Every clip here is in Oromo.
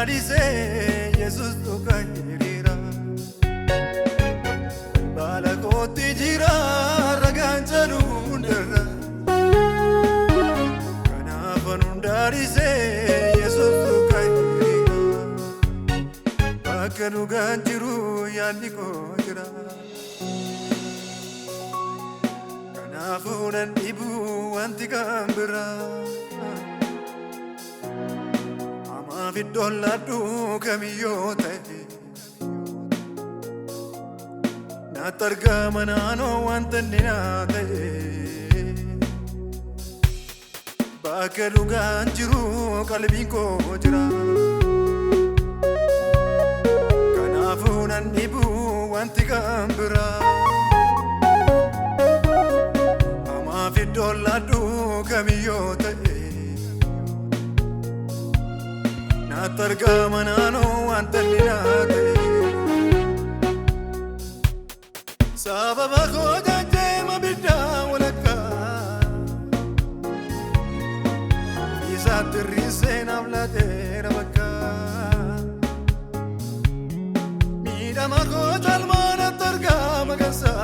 dice Jesús toca herida bala koti jira ragancha nundara kana fanunda dice Jesús toka herida akanu ganjiru yani ko jira kana funan ibu anti kambira في الدولار دو كميوتي ناترقى منانو وانت النيناتي باكلو غانجرو قلبي كوجرا كنافونا نبو وانت كامبرا أما في الدولار دو كميوتي ناترقى منانو وانت اللي سبب خودة ما بدا ولكا في ذات الرسين أولادي ربكا ميدا ما خودة المانا ترقى مقاسا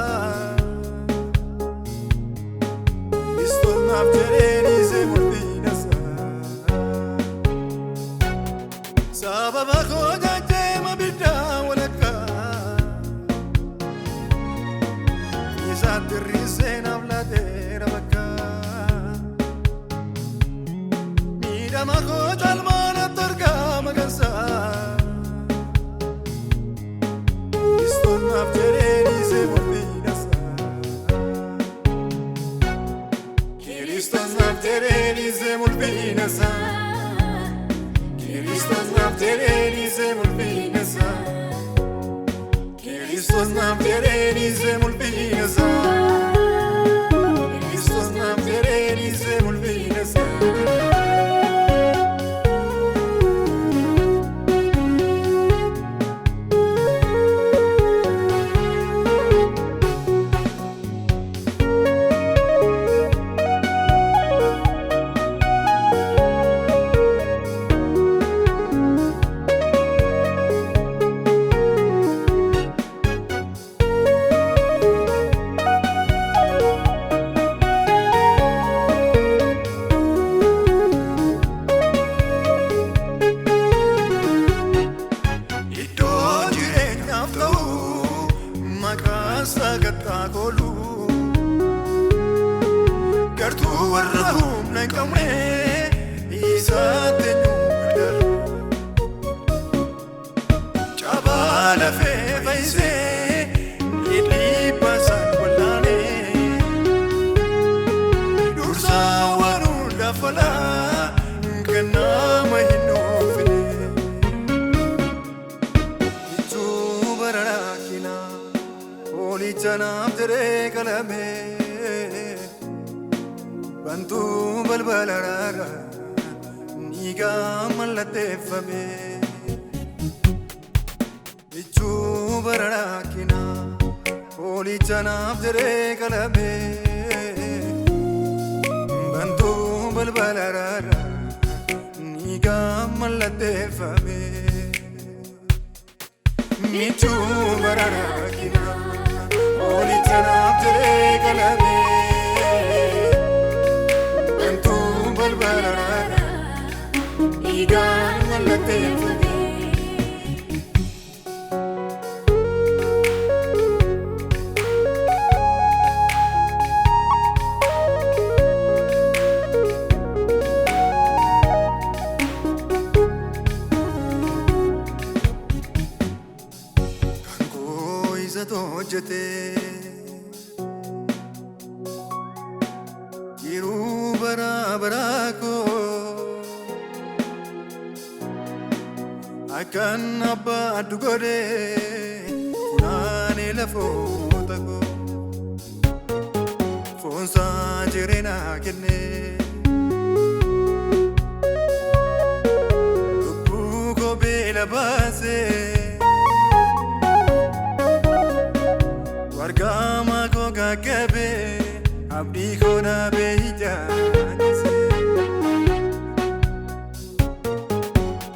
استونا بجريني زي مربينا سبب خودة ما بدا ولكا يزاد الرزين أولادي ربكا ميدا ما خودة المانا ترقى مقاسا يستونا بجريني زي مربينا كيريستونا بجريني زي مربينا Kiristos naftereni zemul bineza Kiristos naftereni zemul bineza Kiristos naftereni zemul bineza Gartu warrahum nankamwe isate nyumdar Chabala fe faise idli pasan walane Dursa waru dafala kana mahinofine Itu bararakina Oli janab tere kalame Bantu balbalara niga malate fame Ichu bararakina Oli janab tere kalame Bantu balbalara niga malate fame Ichu bararakina Oli janab tere kalame Igan malate Kanko izato jete Iru barabarako Akan apa dugode kunane la foto ko fonsa jirena kenne ko bela base warga ma ko gagabe abdi ko na beja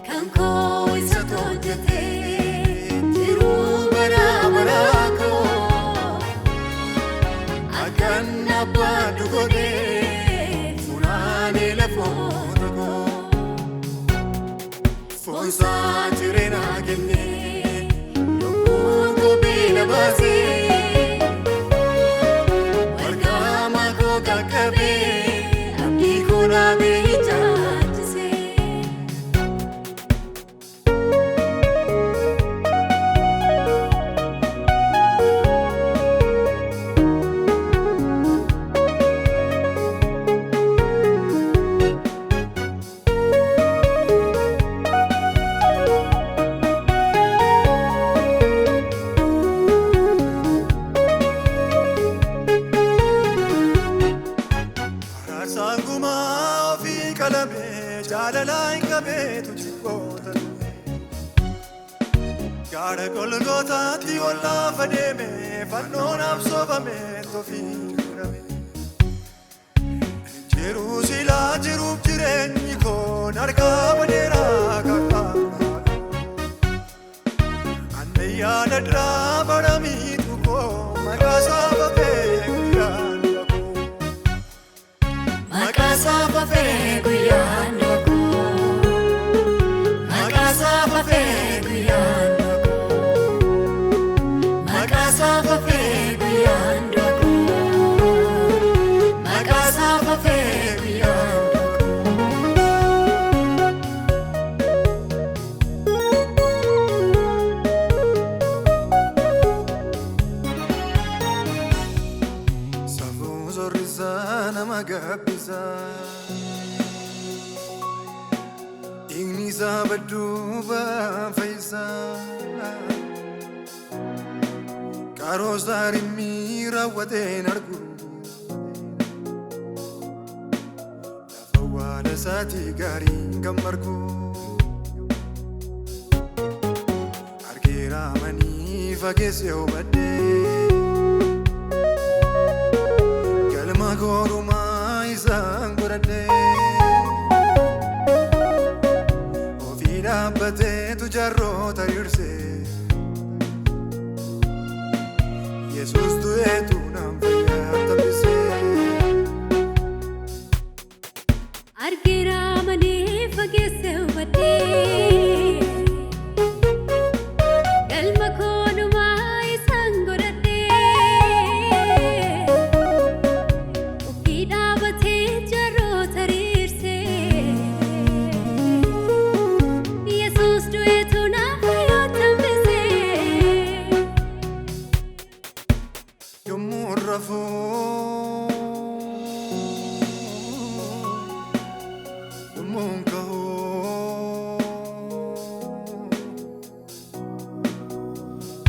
Kanko fonsa jirena kenne yommuu kophee baasee warqama koo qaqqabee abdii koo dhaabee ijaajjisee. Sanguma fi kalame jaalala hin qabeetu jibboota gaara golgootaatti ol lafa deeme fannoon absoofame tofii jirame jiruu silaa jiruuf jireenyi koon harkaa badeeraa kakkaafaa anne yaada diraa baramiitu koo maqaasaa bafee guyyaan Makasapa fe guyando ko Makasapa fe guyando ko Makasapa fe guyando ko Makasapa fe guyando ko Safu zorrizana magabisa Ignisa baduba faisa Karos dari mira waten argu Lafawala sati gari gamargu Argira mani fagese obade Galma goruma isang gorade Bate tu jarro tarirse Jesus tu etu nam faya tabise Argira mani fagese ubate Galma konu mai sangorate Ukida bate jarro tarirse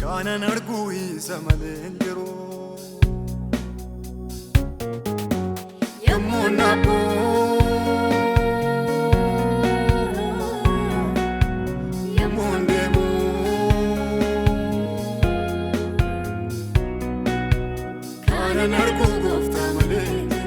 Kana nargui samalengero Yamunapo Yamundemu Kana nargu gofta malengero